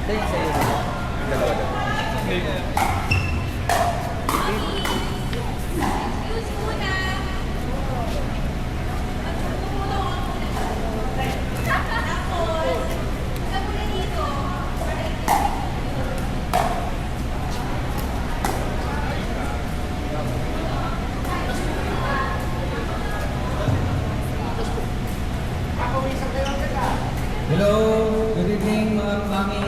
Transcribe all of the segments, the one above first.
Ito yung sa'yo. Dalawa daw. Hello, good evening mga mami.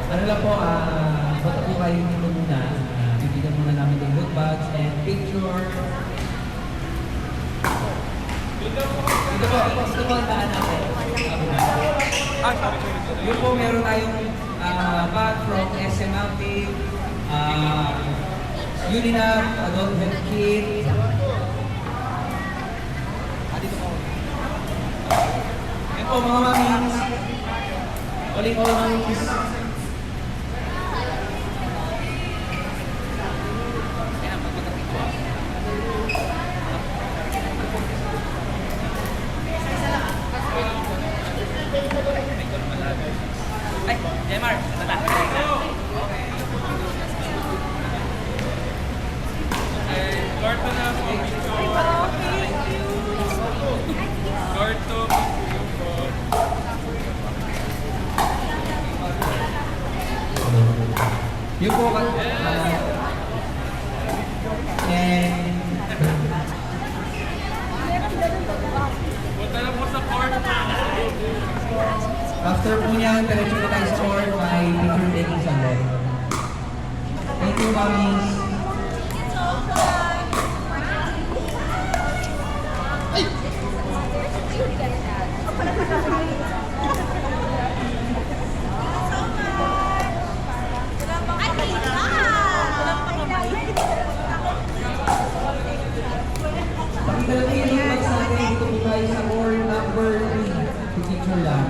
Ano lang po, bata po kayo dito muna. Bibigyan muna namin ng look bags and picture. Ito po ang daan natin. Yun po, meron tayong bag from SM Outing, Uninab, Adult Health Kit. Dito po. Yan po mga mamis. Uling all mamis. Ay, Jemar, tata. Karto na po. Karto. Yun po and Punta na po sa court. after po niyan, diretso po tayo sa court, may picture taking sandali. Thank you, mamis. Pakita lang yung look bags natin. Dito po tayo sa court number 3. Picture lang.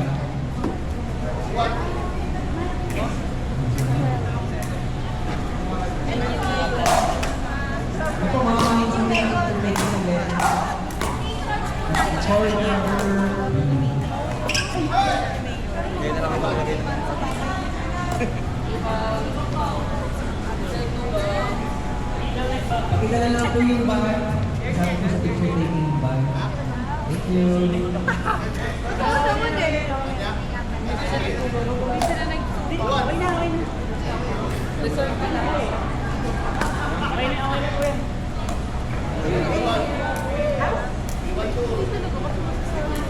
Ito mga mamis yung picture taking sandali. Court number 3. Kaya na lang ito lagay naman. Pakita na lang po yung bag. Sabi ko sa picture taking bag. Thank you.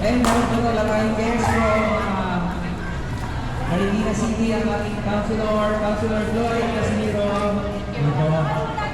And meron po na tayong guest from Marikina City, ang ating Councilor Floyd Casimiro. Ano po?